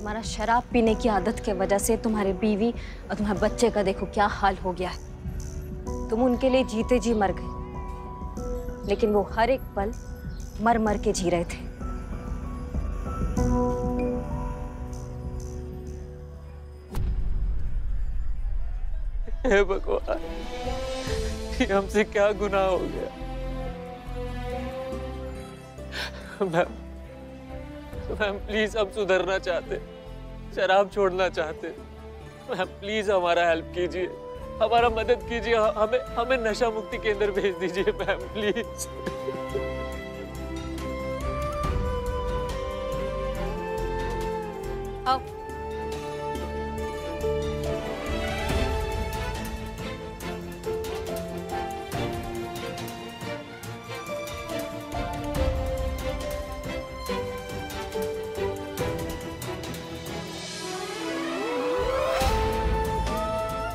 तुम्हारा शराब पीने की आदत की वजह से तुम्हारी बीवी और तुम्हारे बच्चे का देखो क्या हाल हो गया है। तुम उनके लिए जीते जी मर गए, लेकिन वो हर एक पल मर मर के जी रहे थे। हे भगवान, ये हमसे क्या गुनाह हो गया। मैम प्लीज, हम सुधरना चाहते, शराब छोड़ना चाहते। मैम प्लीज हमारा हेल्प कीजिए, हमारा मदद कीजिए, हमें नशा मुक्ति केंद्र भेज दीजिए मैम प्लीज। आओ।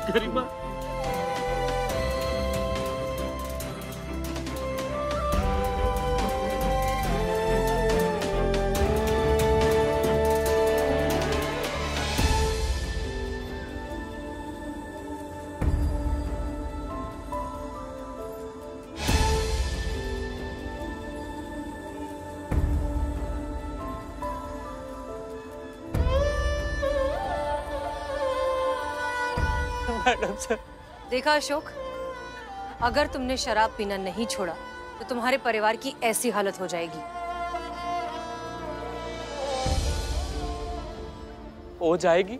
गरिमा, मैडम सर। देखा अशोक, अगर तुमने शराब पीना नहीं छोड़ा तो तुम्हारे परिवार की ऐसी हालत हो जाएगी। हो जाएगी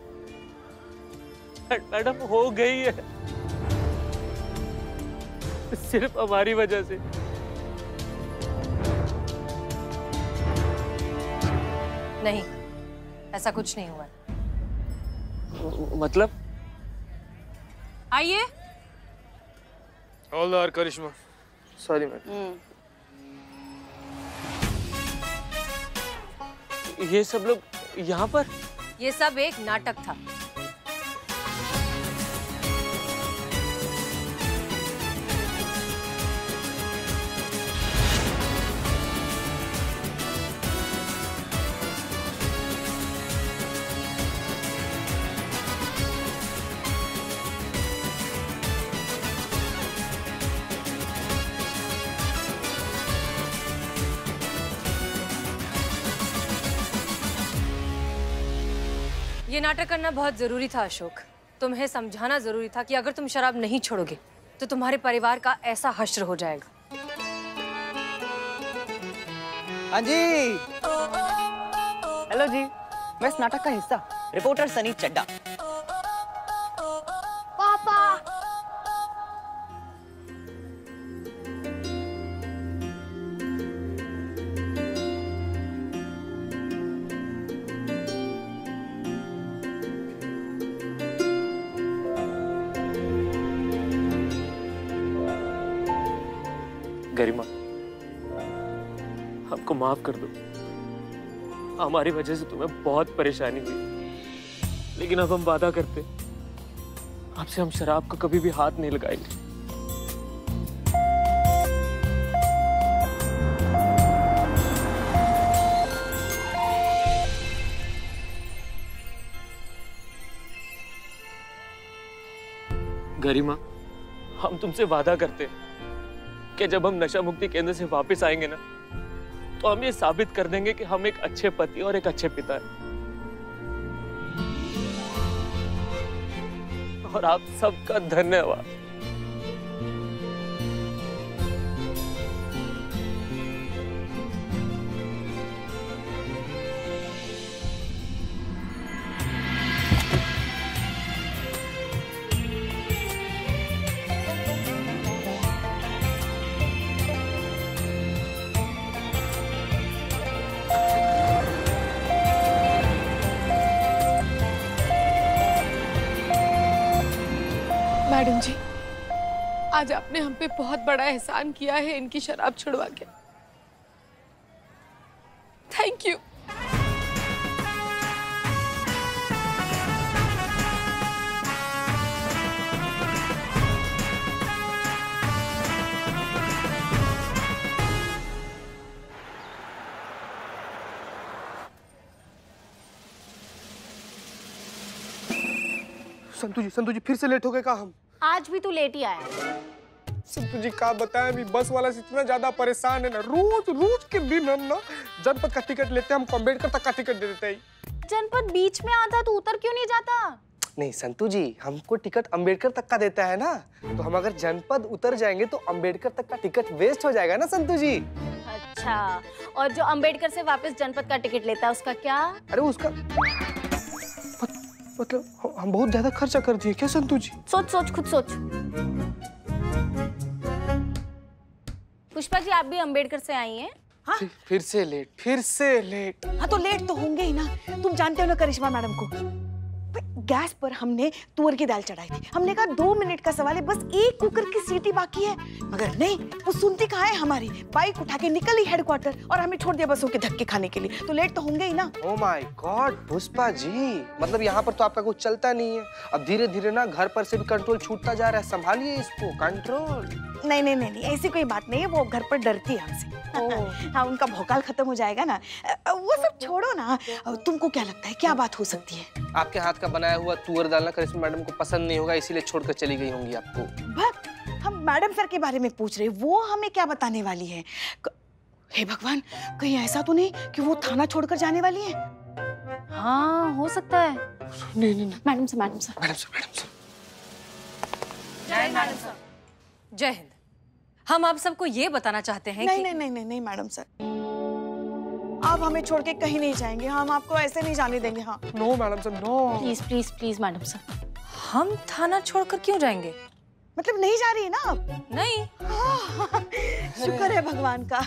मैडम, हो गई है, सिर्फ हमारी वजह से। नहीं, ऐसा कुछ नहीं हुआ। मतलब? आइए। हवलदार करिश्मा, सॉरी मैडम। ये सब लोग यहाँ पर? ये सब एक नाटक था। ये नाटक करना बहुत जरूरी था अशोक। तुम्हें समझाना जरूरी था कि अगर तुम शराब नहीं छोड़ोगे तो तुम्हारे परिवार का ऐसा हश्र हो जाएगा। हाँ जी। हेलो जी, मैं इस नाटक का हिस्सा रिपोर्टर सनी चड्डा। पापा। गरिमा, हमको माफ कर दो। हमारी वजह से तुम्हें बहुत परेशानी हुई, लेकिन अब हम वादा करते, आपसे हम शराब को कभी भी हाथ नहीं लगाएंगे। गरिमा, हम तुमसे वादा करते हैं कि जब हम नशा मुक्ति केंद्र से वापस आएंगे ना, तो हम ये साबित कर देंगे कि हम एक अच्छे पति और एक अच्छे पिता हैं। और आप सबका धन्यवाद। मैडम जी, आज आपने हम पे बहुत बड़ा एहसान किया है इनकी शराब छुड़वा के। Thank you. संतू जी फिर से लेट हो गए का हम? आज भी तू लेट ही आया। संतू जी का बताएं, अभी बस वाला से इतना ज्यादा परेशान है ना, रोज के दिन हम ना जनपद का टिकट लेते हैं, हम अम्बेडकर तक का टिकट दे देते हैं। जनपद बीच में आता तो उतर क्यों नहीं जाता? नहीं संतू जी, हमको टिकट अम्बेडकर तक का देता है ना, तो हम अगर जनपद उतर जाएंगे तो अम्बेडकर तक का टिकट वेस्ट हो जाएगा ना संतू जी। अच्छा, और जो अम्बेडकर से वापस जनपद का टिकट लेता है उसका क्या? अरे उसका मतलब हम बहुत ज्यादा खर्चा कर दिए क्या संतू जी? सोच खुद सोच। पुष्पा जी, आप भी अम्बेडकर से आई हैं? हाँ? फिर से लेट। हाँ तो लेट तो होंगे ही ना। तुम जानते हो ना करिश्मा मैडम को, गैस पर हमने तुअर की दाल चढ़ाई थी। हमने कहा 2 मिनट का सवाल है, बस एक कुकर की सीटी बाकी है, मगर नहीं, वो सुनती कहाँ है हमारी। बाइक उठा के निकली हेडक्वार्टर और हमें छोड़ दिया बसों के धक्के खाने के लिए। तो लेट तो होंगे ही ना। Oh my God Pushpa ji, मतलब यहाँ पर तो आपका कुछ चलता नहीं है। अब धीरे धीरे ना घर पर से भी कंट्रोल छूटता जा रहा है, संभालिए इसको, कंट्रोल। नहीं, ऐसी कोई बात नहीं है। वो घर पर डरती है हमसे। हाँ, उनका भौकाल खत्म हो जाएगा ना। वो सब छोड़ो ना, तुमको क्या लगता है क्या बात हो सकती है? आपके हाथ का बनाया हुआ तुअर दाल ना करिश्मा मैडम को पसंद नहीं होगा, इसीलिए छोड़कर चली गई होंगी आपको। भक्त, हम मैडम सर के बारे में पूछ रहे, वो हमें क्या बताने वाली है? हे भगवान, कहीं ऐसा तो नहीं कि वो थाना छोड़कर जाने वाली है? हाँ, हो सकता है। नहीं। Madam sir. जय हिंद। हम आप सबको ये बताना चाहते हैं कि नहीं मैडम सर, आप हमें छोड़ के कहीं नहीं जाएंगे। हम आपको ऐसे नहीं जाने देंगे। हाँ, no madam sir, no. Please madam sir. हम थाना छोड़कर क्यों जाएंगे? मतलब नहीं जा रही है ना आप? नहीं। शुक्र है भगवान का।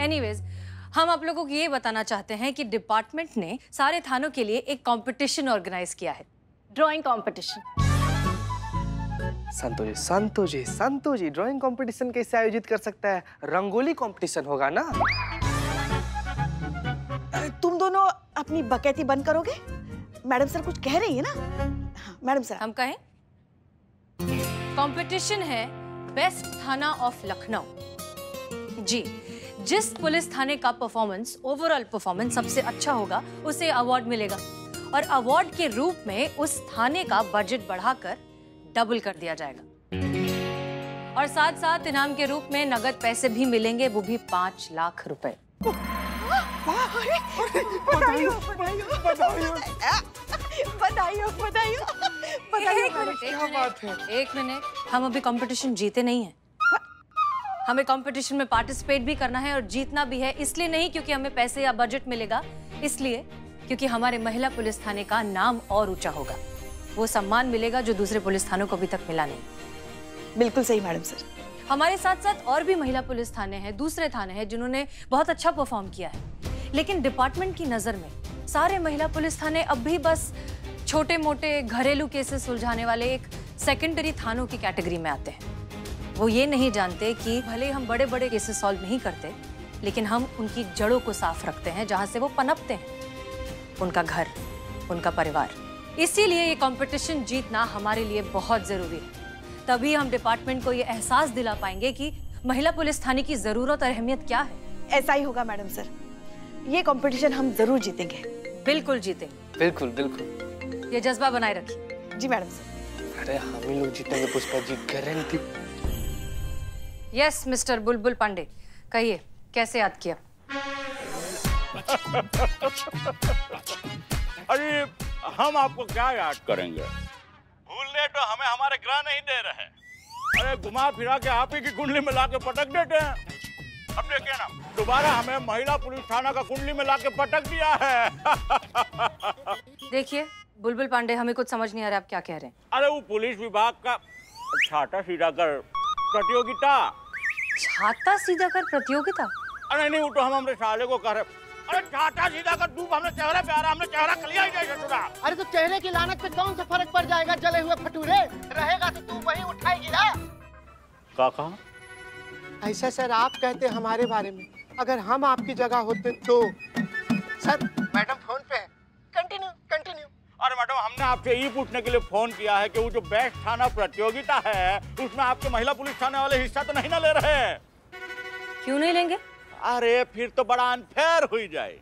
एनीवेज, हम आप लोगों को ये बताना चाहते हैं कि डिपार्टमेंट ने सारे थानों के लिए एक कंपटीशन ऑर्गेनाइज किया है। Drawing competition. संतो जी ड्राइंग कंपटीशन कैसे आयोजित कर सकता है? रंगोली कंपटीशन होगा ना। तुम दोनों अपनी बकैती बंद करोगे? मैडम सर कुछ कह रही है ना? हाँ, मैडम सर। हम कहें? कंपटीशन है बेस्ट थाना ऑफ लखनऊ। जी, जिस पुलिस थाने का परफॉर्मेंस, ओवरऑल परफॉर्मेंस सबसे अच्छा होगा, उसे अवार्ड मिलेगा। और अवार्ड के रूप में उस थाने का बजट बढ़ाकर डबल कर दिया जाएगा। और साथ साथ इनाम के रूप में नगद पैसे भी मिलेंगे, वो भी 5 लाख रुपए। एक मिनट, हम अभी कंपटीशन जीते नहीं हैं। हमें कंपटीशन में पार्टिसिपेट भी करना है और जीतना भी है। इसलिए नहीं क्योंकि हमें पैसे या बजट मिलेगा, इसलिए क्योंकि हमारे महिला पुलिस थाने का नाम और ऊंचा होगा। वो सम्मान मिलेगा जो दूसरे पुलिस थानों को अभी तक मिला नहीं। बिल्कुल सही मैडम सर। हमारे साथ साथ और भी महिला पुलिस थाने हैं, दूसरे थाने हैं जिन्होंने बहुत अच्छा परफॉर्म किया है, लेकिन डिपार्टमेंट की नजर में सारे महिला पुलिस थाने अब भी बस छोटे मोटे घरेलू केसेस सुलझाने वाले एक सेकेंडरी थानों की कैटेगरी में आते हैं। वो ये नहीं जानते कि भले हम बड़े बड़े केसेस सॉल्व नहीं करते, लेकिन हम उनकी जड़ों को साफ रखते हैं जहां से वो पनपते हैं, उनका घर, उनका परिवार। इसीलिए ये कंपटीशन जीतना हमारे लिए बहुत जरूरी है। तभी हम डिपार्टमेंट को ये एहसास दिला पाएंगे कि महिला पुलिस थाने की जरूरत और अहमियत क्या है। ऐसा ही होगा मैडम सर, ये कंपटीशन हम जरूर जीतेंगे। बिल्कुल जीतेंगे। बिल्कुल। ये जज्बा बनाए रखिए। जी मैडम सर। अरे हम ही लोग जीतेंगे Pushpa ji, guarantee. Yes mister बुलबुल पांडे, कहिए कैसे याद किया? अरे हम आपको क्या याद करेंगे, भूलने तो हमें हमारे ग्रह नहीं दे रहे। अरे घुमा फिरा के आप ही की कुंडली में लाके पटक देते हैं। अब देखिए ना, दोबारा हमें महिला पुलिस थाना का कुंडली में लाके पटक दिया है। देखिए बुलबुल पांडे, हमें कुछ समझ नहीं आ रहा आप क्या कह रहे हैं। अरे वो पुलिस विभाग का छाता सीधा कर प्रतियोगिता। छाता सीधा कर प्रतियोगिता? अरे नहीं, वो तो हम हमारे साले को कर। अरे छाता सीधा कर, धूप हमने चेहरा पे आ रहा, हमने चेहरा खलिया ही नहीं छुड़ा। अरे तो चेहरे की लानत पे कौन सा फर्क पड़ जाएगा? जले हुए भटूरे रहेगा तो तू वही उठाएगी ना। काका ऐसा सर आप कहते हमारे बारे में, अगर हम आपकी जगह होते तो। सर मैडम फोन पे है, कंटिन्यू। अरे मैडम, हमने आपसे ये पूछने के लिए फोन किया है कि वो जो बेस्ट थाना प्रतियोगिता है उसमें आपके महिला पुलिस थाने वाले हिस्सा तो नहीं ना ले रहे? क्यों नहीं लेंगे? अरे फिर तो बड़ा अनफेयर हुई जाए।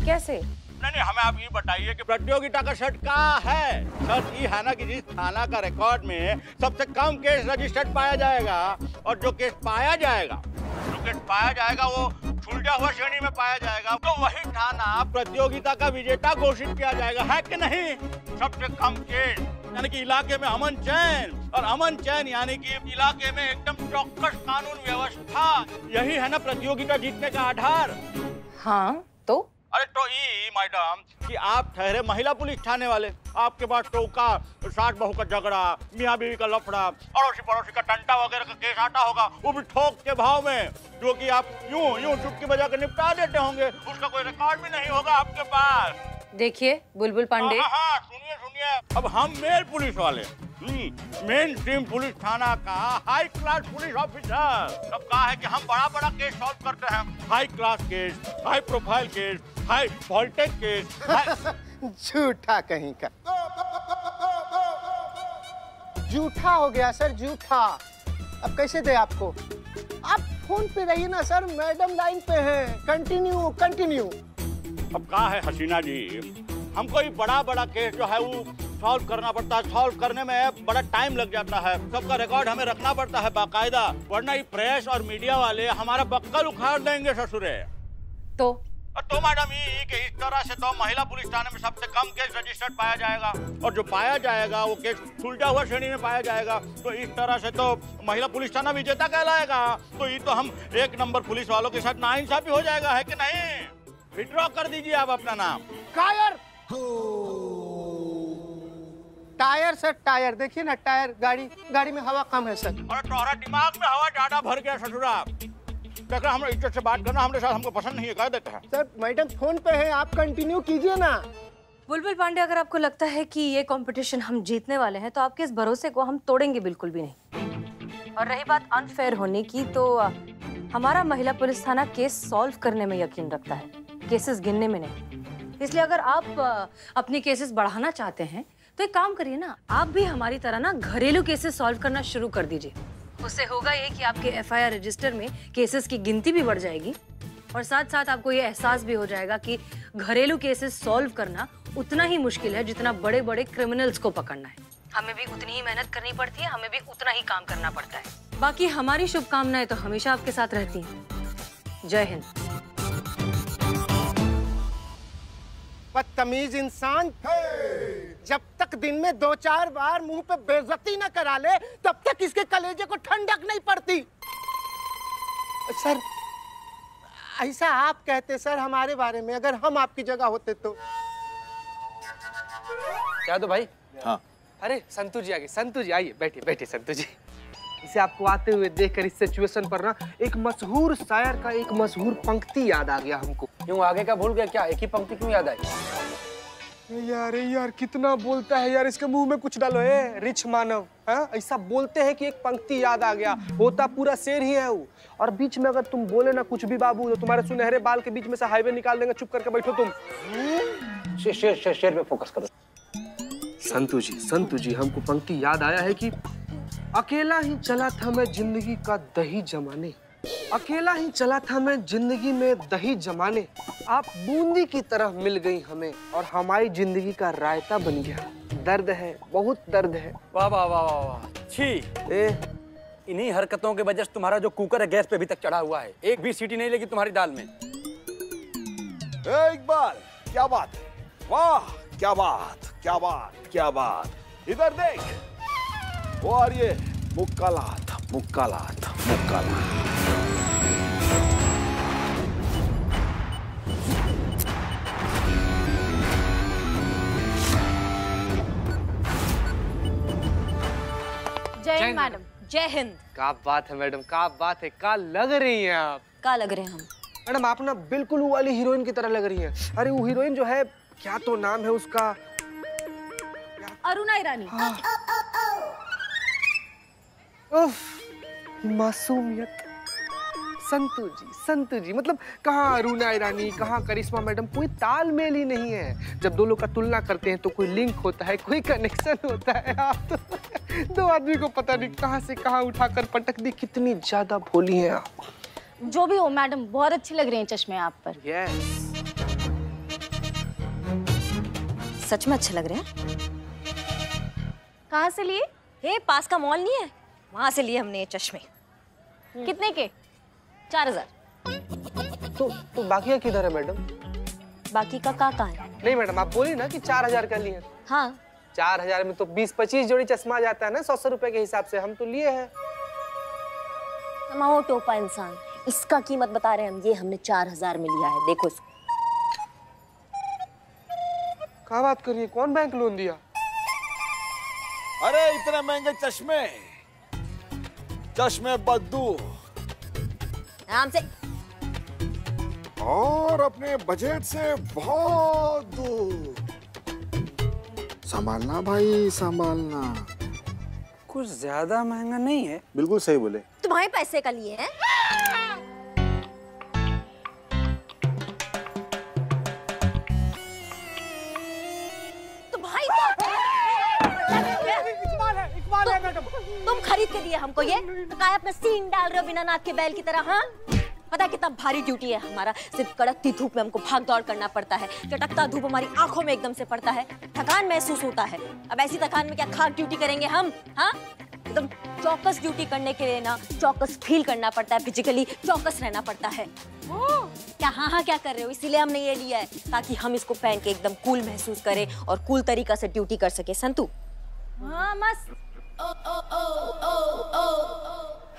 कैसे? नहीं, हमें आप ये बताइए कि प्रतियोगिता का शर्त क्या है? शर्त ये है ना कि जिस थाना का रिकॉर्ड में सबसे कम केस रजिस्टर्ड पाया जाएगा और जो केस पाया जाएगा वो छुलटा हुआ श्रेणी में पाया जाएगा, तो वही थाना प्रतियोगिता का विजेता घोषित किया जाएगा, है कि नहीं? सबसे कम केस यानी कि इलाके में अमन चैन, और अमन चैन यानी कि इलाके में एकदम चौकस कानून व्यवस्था, यही है ना प्रतियोगिता जीतने का आधार। हाँ तो अरे तो ये मैडम कि आप ठहरे महिला पुलिस थाने वाले, आपके पास टोका, सास बहू का झगड़ा, मियाँ बीवी का लफड़ा, अड़ोसी पड़ोसी का टंटा वगैरह का केस आता होगा, वो भी ठोक के भाव में, जो कि आप यूं चुटकी बजा के निपटा देते होंगे, उसका कोई रिकॉर्ड भी नहीं होगा आपके पास। देखिए बुलबुल पांडे, हाँ सुनिए, अब हम मेल पुलिस वाले, मेन स्ट्रीम पुलिस थाना का हाई क्लास पुलिस ऑफिसर, अब कहा है कि हम बड़ा केस सॉल्व करते हैं, high class case, high profile case, high voltage case. झूठा कहीं का, झूठा हो गया सर, झूठा। अब कैसे दे आपको? आप फोन पे रहिए ना सर, मैडम लाइन पे हैं। कंटिन्यू। अब कहा है हसीना जी, हमको ये बड़ा केस जो है वो सॉल्व करना पड़ता है, सॉल्व करने में बड़ा टाइम लग जाता है, सबका रिकॉर्ड हमें रखना पड़ता है बाकायदा, वरना ये प्रेस और मीडिया वाले हमारा बक्कल उखाड़ देंगे ससुरे। तो मैडम ये कि इस तरह से तो महिला पुलिस थाने में सबसे कम केस रजिस्टर्ड पाया जाएगा, और जो पाया जाएगा वो केस सुलझा हुआ श्रेणी में पाया जाएगा, तो इस तरह से तो महिला पुलिस थाना विजेता कहलाएगा। तो ये तो हम 1 नंबर पुलिस वालों के साथ नाइंसाफी हो जाएगा, है कि नहीं? विड्रॉ कर दीजिए आप अपना नाम। टायर सर, टायर देखिए ना, टायर गाड़ी में हवा कम है सर। और तुम्हारा दिमाग में हवा ज्यादा भर गया ससुरा, हम इज्जत से बात करना हमारे साथ हमको पसंद नहीं है, कह देते हैं। सर मैडम फोन पे है, आप कंटिन्यू कीजिए ना। बुलबुल पांडे, अगर आपको लगता है कि ये कंपटीशन हम जीतने वाले हैं तो आपके इस भरोसे को हम तोड़ेंगे बिल्कुल भी नहीं। और रही बात अनफेयर होने की, तो हमारा महिला पुलिस थाना केस सॉल्व करने में यकीन रखता है, केसेस गिनने में नहीं। इसलिए अगर आप अपनी केसेस बढ़ाना चाहते हैं तो एक काम करिए ना, आप भी हमारी तरह ना घरेलू केसेस सॉल्व करना शुरू कर दीजिए। उससे होगा ये कि आपके FIR रजिस्टर में केसेस की गिनती भी बढ़ जाएगी, और साथ साथ आपको ये एहसास भी हो जाएगा कि घरेलू केसेस सॉल्व करना उतना ही मुश्किल है जितना बड़े क्रिमिनल्स को पकड़ना है। हमें भी उतनी ही मेहनत करनी पड़ती है, हमें भी उतना ही काम करना पड़ता है। बाकी हमारी शुभकामनाएं तो हमेशा आपके साथ रहती हैं। जय हिंद। बदतमीज इंसान, जब तक दिन में 2-4 बार मुंह पे बेइज्जती न करा ले, तब तक इसके कलेजे को ठंडक नहीं पड़ती। सर ऐसा आप कहते सर हमारे बारे में, अगर हम आपकी जगह होते तो। क्या दो भाई? हाँ। अरे संतू जी आ गए। संतू जी आइए, बैठिए संतू जी। इसे आपको आते हुए देखकर इस सिचुएशन पर ना एक मशहूर शायर का एक मशहूर पंक्ति याद आ गया हमको। क्यों आगे का भूल गया क्या? एक ही पंक्ति क्यों याद आई? यार कितना बोलता है यार, इसके मुंह में कुछ डालो है, रिच मानव। हाँ ऐसा बोलते हैं कि एक पंक्ति याद आ गया, होता पूरा शेर ही है वो, और बीच में अगर तुम बोले ना कुछ भी बाबू, तो तुम्हारे सुनहरे बाल के बीच में से हाईवे निकाल देंगे। चुप करके बैठो तुम। शेर पे फोकस करो। संतू जी हमको पंक्ति याद आया है कि अकेला ही चला था मैं जिंदगी का दही जमाने, अकेला ही चला था मैं जिंदगी में दही जमाने, आप बूंदी की तरह मिल गई हमें और हमारी जिंदगी का रायता बन गया। दर्द है, बहुत दर्द है। वाह वाह वाह वाह। छी, इन्हीं हरकतों के वजह से तुम्हारा जो कुकर है गैस पे अभी तक चढ़ा हुआ है, एक भी सीटी नहीं लगी तुम्हारी दाल में। इकबाल, क्या बात है, वाह क्या बात, क्या बात, क्या बात। इधर देख, और ये मुक्कालात, मुक्कालात, मुक्कालात। जय हिंद मैडम। जय हिंद। क्या बात है मैडम, क्या बात है, क्या लग रही हैं आप। क्या लग रहे हैं हम? मैडम आप ना बिल्कुल वो वाली हीरोइन की तरह लग रही हैं। अरे वो हीरोइन जो है, क्या तो नाम है उसका, अरुणा ईरानी। उफ, मासूमियत। संतू जी मतलब कहाँ अरुणा ईरानी, कहाँ करिश्मा मैडम, कोई तालमेल ही नहीं है। जब दो लोग का तुलना करते हैं तो कोई लिंक होता है, कोई कनेक्शन होता है। आप तो दो आदमी को पता नहीं कहाँ से कहाँ उठाकर पटक दी। कितनी ज्यादा भोली हैं आप। जो भी हो मैडम, बहुत अच्छी लग रही हैं चश्मे आप पर। यस। सच में अच्छे लग रहे हैं। कहाँ से लिए? हे, पास का मॉल नहीं है, वहां से लिए हमने ये चश्मे। कितने के? 4000। तो बाकी का किधर है मैडम? बाकी का कहाँ है? नहीं मैडम, आप बोली ना कि 4000 का लिए। हाँ 4000 में तो 20-25 जोड़ी चश्मा आ जाता है ना, 100 रुपए के हिसाब से। हम तो लिए हैं। कमाओ टोपा इंसान, इसका कीमत बता रहे हैं हम। ये हमने 4000 में लिया है, देखो इसको। कहाँ बात करिए, कौन बैंक लोन दिया? अरे इतने महंगे चश्मे, चश्मे बद्दू, आराम से। और अपने बजट से बहुत दूर। संभालना भाई, संभालना। कुछ ज्यादा महंगा नहीं है। बिल्कुल सही बोले। तुम्हारे पैसे का लिए हैं? तो भाई इकबाल है मैडम। तुम खरीद के दिए हमको ये, तो काय अपना सीन डाल रहे हो बिना नाक के बैल की तरह? हाँ, पता है कितना भारी ड्यूटी है हमारा। सिर्फ कड़कती धूप में हमको भाग दौड़ करना पड़ता है, चटकता धूप हमारी आंखों में एकदम से पड़ता है, थकान महसूस होता है। अब ऐसी थकान में क्या खाक ड्यूटी करेंगे हम? हाँ, एकदम चौकस ड्यूटी करने के लिए ना चौकस फील करना पड़ता है, फिजिकली चौकस रहना पड़ता है। क्या हाँ हाँ क्या कर रहे हो? इसीलिए हमने ये लिया है ताकि हम इसको पहन के एकदम कूल महसूस करें और कूल तरीका से ड्यूटी कर सके। संतु? हाँ मस्त।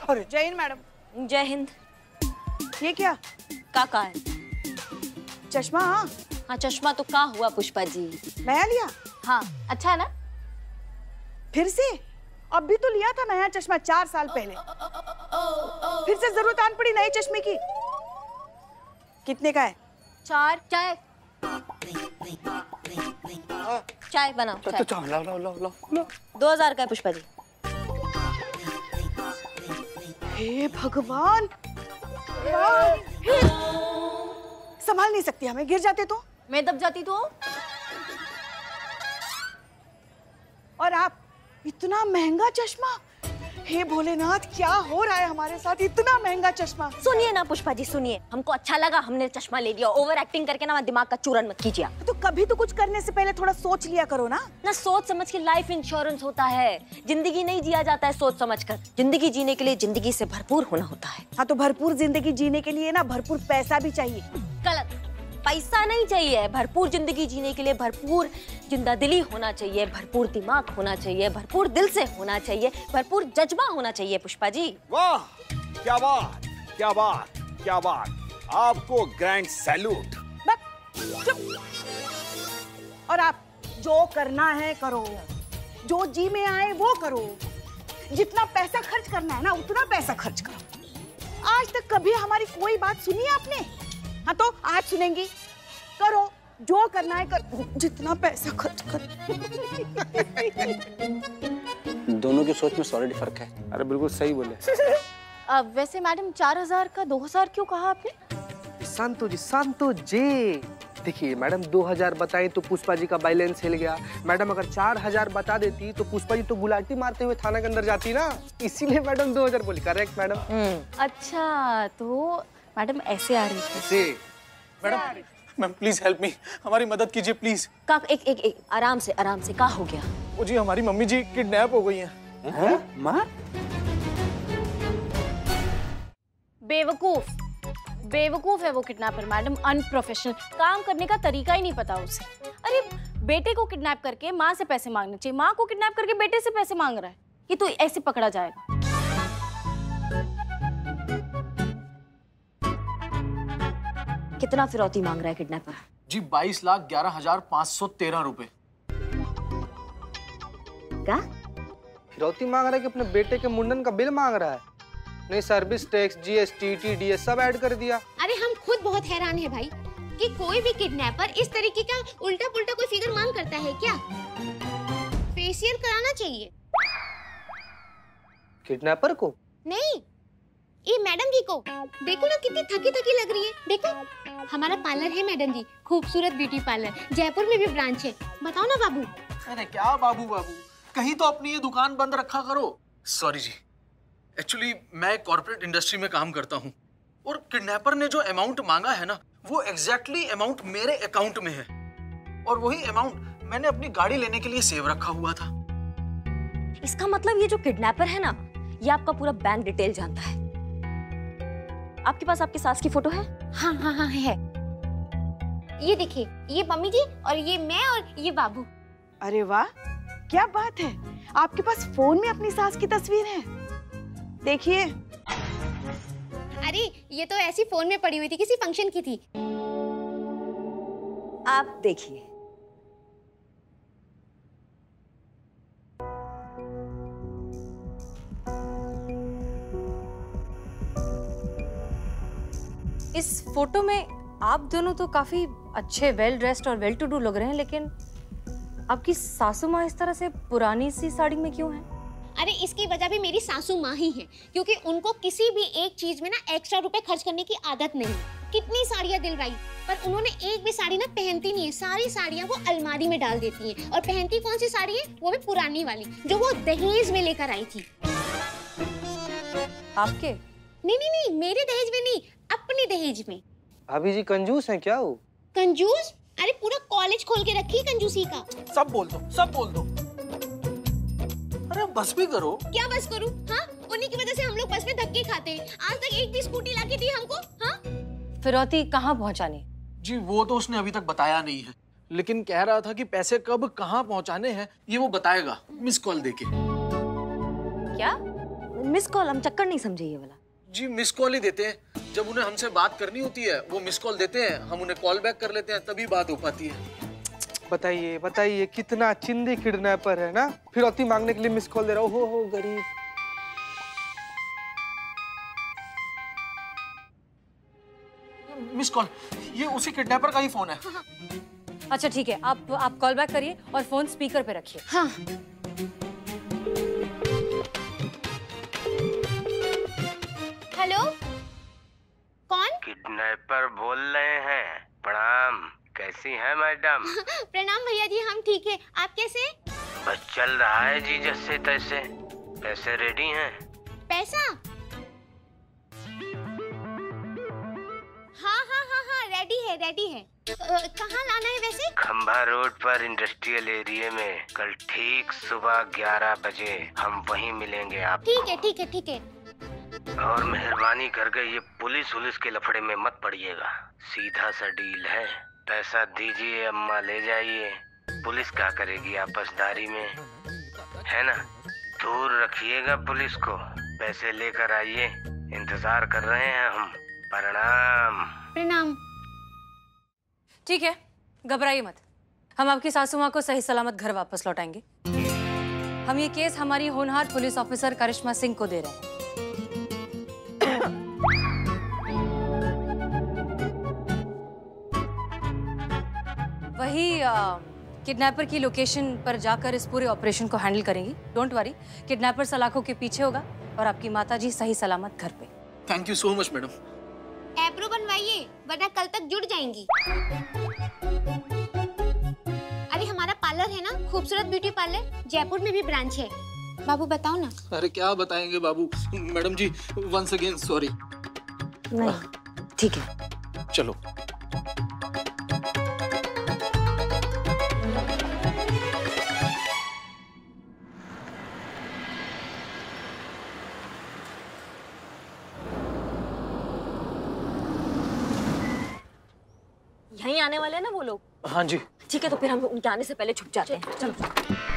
अरे जय हिंद मैडम। जय हिंद। ये क्या? का है? चश्मा। हाँ चश्मा तो का हुआ पुष्पा जी? नया लिया? हाँ अच्छा है ना? फिर से? अब भी तो लिया था नया चश्मा 4 साल पहले, फिर से जरूरत आन पड़ी नए चश्मे की। कितने का है? 4। चाय चाय बनाओ। तो चाय लाओ। 2000 का है पुष्पा जी। हे भगवान, संभाल नहीं सकती हमें, गिर जाते तो? मैं दब जाती तो? और आप इतना महंगा चश्मा? हे भोलेनाथ, क्या हो रहा है हमारे साथ? इतना महंगा चश्मा। सुनिए ना पुष्पा जी, सुनिए, हमको अच्छा लगा, हमने चश्मा ले लिया। ओवर एक्टिंग करके ना दिमाग का चूरन मत कीजिए। तो कभी तो कुछ करने से पहले थोड़ा सोच लिया करो ना। ना सोच समझ के लाइफ इंश्योरेंस होता है। जिंदगी नहीं जिया जाता है सोच समझकर। जिंदगी जीने के लिए जिंदगी से भरपूर होना होता है। हाँ तो भरपूर जिंदगी जीने के लिए ना भरपूर पैसा भी चाहिए। गलत, पैसा नहीं चाहिए। भरपूर जिंदगी जीने के लिए भरपूर जिंदादिली होना चाहिए, भरपूर दिमाग होना चाहिए, भरपूर दिल से होना चाहिए, भरपूर जज्बा होना चाहिए। पुष्पा जी वाह, क्या बात, क्या बात, क्या बात। आपको ग्रैंड सैल्यूट। और आप जो करना है करो, जो जी में आए वो करो, जितना पैसा खर्च करना है ना उतना पैसा खर्च करो। आज तक कभी हमारी कोई बात सुनी है आपने? हाँ तो आज सुनेंगी। करो जो करना है करो, जितना पैसा खर्च करो। दोनों की सोच में सॉलिड फर्क है। अरे बिल्कुल सही बोले। वैसे मैडम 4000 का 2000 क्यों कहा आपने? शांतो जी। देखिए मैडम, 2000 बताई तो पुष्पा जी का बैलेंस हिल गया। मैडम अगर 4000 बता देती तो पुष्पा जी तो गुलाटी मारते हुए थाना के अंदर जाती ना, इसीलिए मैडम 2000 बोली। Correct madam. अच्छा तो मैडम ऐसे आ रही थी। मैम प्लीज हेल्प मी, हमारी मदद कीजिए प्लीज। का एक आराम से का हो गया? वो जी हमारी मम्मी जी किडनैप हो गई हैं। माँ? बेवकूफ है वो किडनैपर मैडम, अनप्रोफेशनल। काम करने का तरीका ही नहीं पता उसे। अरे बेटे को किडनैप करके माँ से पैसे मांगने चाहिए, माँ को किडनैप करके बेटे से पैसे मांग रहा है। ये तो ऐसे पकड़ा जाएगा। कितना फिरौती मांग रहा है किडनैपर? जी 22,11,513 रुपए। क्या फिरौती मांग रहा है? कि अपने बेटे के मुंडन का बिल मांग रहा है? नहीं, सर्विस टैक्स, जीएसटी, टीडीएस सब ऐड कर दिया। अरे हम खुद बहुत हैरान है भाई कि कोई भी किडनैपर इस तरीके का उल्टा पुल्टा कोई फिगर मांग करता है क्या? फेशियल कराना चाहिए। किडनैपर को? नहीं, ये मैडम जी को। देखो ना कितनी थकी थकी लग रही है। देखो हमारा पार्लर है मैडम जी, खूबसूरत ब्यूटी पार्लर, जयपुर में भी ब्रांच है। बताओ ना बाबू। अरे क्या बाबू, कहीं तो अपनी ये दुकान बंद रखा करो। सॉरी जी, एक्चुअली मैं कॉर्पोरेट इंडस्ट्री में काम करता हूँ और किडनैपर ने जो अमाउंट मांगा है ना, वो एग्जैक्टली अमाउंट मेरे अकाउंट में है और वही अमाउंट मैंने अपनी गाड़ी लेने के लिए सेव रखा हुआ था। इसका मतलब ये जो किडनैपर है ना, ये आपका पूरा बैंक डिटेल जानता है। आपके पास आपकी सास की फोटो है? हाँ हाँ हाँ है। ये देखिए, ये मम्मी जी और ये मैं और ये बाबू। अरे वाह, क्या बात है, आपके पास फोन में अपनी सास की तस्वीर है। देखिए। अरे ये तो ऐसी फोन में पड़ी हुई थी, किसी फंक्शन की थी। आप देखिए। इस फोटो में आप दोनों तो काफी अच्छे, वेल ड्रेस्ड और वेल टू डू लग रहे हैं, लेकिन आपकी सासू माँ इस तरह से पुरानी सी साड़ी में क्यों है? अरे इसकी वजह भी मेरी सासू माँ ही है, क्योंकि उनको किसी भी एक चीज में ना एक्स्ट्रा रुपए खर्च करने की आदत नहीं। कितनी साड़ियाँ दिलवाई, पर उन्होंने एक भी साड़ी ना पहनती नहीं है। सारी साड़ियाँ वो अलमारी में डाल देती हैं, और पहनती कौन सी साड़ी है? वो भी पुरानी वाली, जो वो दहेज में लेकर आई थी। आपके? नहीं नहीं नहीं, मेरे दहेज में नहीं, अपने दहेज में। भाभी जी कंजूस हैं क्या वो? कंजूस? अरे पूरा कॉलेज खोल के रखी कंजूसी का। सब बोल दो, सब बोल दो। अरे बस भी करो। क्या बस करूं? हाँ, उन्हीं की वजह से हम लोग बस में धक्के खाते हैं। आज तक एक भी स्कूटी लाके दी हमको? हाँ? फिरौती कहाँ पहुँचानी? जी वो तो उसने अभी तक बताया नहीं है, लेकिन कह रहा था कि पैसे कब कहाँ पहुँचाने हैं ये वो बताएगा, मिस कॉल देके। क्या मिस कॉल? हम चक्कर नहीं समझे ये वाला। जी मिस कॉल ही देते हैं, जब उन्हें हमसे बात करनी होती है वो मिस कॉल देते हैं, हम उन्हें कॉल बैक कर लेते हैं, तभी बात हो पाती है। बताइए बताइए, कितना चिंदी किडनैपर है ना, फिरौती मांगने के लिए मिस कॉल दे रहा हो गरीब। मिस कॉल, ये उसी किडनैपर का ही फोन है। अच्छा ठीक है, आप कॉल बैक करिए और फोन स्पीकर पे रखिए। हाँ। हेलो, कौन? किडनैपर बोल रहे हैं। प्रणाम, कैसी हैं मैडम? प्रणाम भैया जी, हम ठीक है, आप कैसे? बस चल रहा है जी जैसे तैसे। पैसे रेडी हैं? पैसा? हाँ हाँ हाँ हाँ, रेडी है रेडी है। कहाँ लाना है वैसे? खंबा रोड पर इंडस्ट्रियल एरिया में कल ठीक सुबह 11 बजे हम वहीं मिलेंगे आपको। ठीक है ठीक है ठीक है। और मेहरबानी करके ये पुलिस के लफड़े में मत पड़िएगा, सीधा सा डील है। पैसा दीजिए, अम्मा ले जाइए, पुलिस क्या करेगी आपसदारी में, है ना? दूर रखिएगा पुलिस को, पैसे लेकर आइए, इंतजार कर रहे हैं हम। प्रणाम। प्रणाम। ठीक है, घबराइए मत, हम आपकी सासू माँ को सही सलामत घर वापस लौटाएंगे। हम ये केस हमारी होनहार पुलिस ऑफिसर करिश्मा सिंह को दे रहे हैं। वही किडनैपर की लोकेशन पर जाकर इस पूरे ऑपरेशन को हैंडल करेंगी। डोंट वरी, किडनैपर सलाखों के पीछे होगा और आपकी माताजी सही सलामत घर पे। Thank you so much madam. Eyebrow बनवाइए, वरना कल तक जुड़ जाएंगी। अरे हमारा पार्लर है ना, खूबसूरत ब्यूटी पार्लर, जयपुर में भी ब्रांच है। बाबू बताओ ना। अरे क्या बताएंगे बाबू। मैडम जी वंस अगेन सॉरी। नहीं ठीक है, चलो। यहीं आने वाले हैं ना वो लोग? हाँ जी। ठीक है, तो फिर हम उनके आने से पहले छुप जाते हैं। चलो।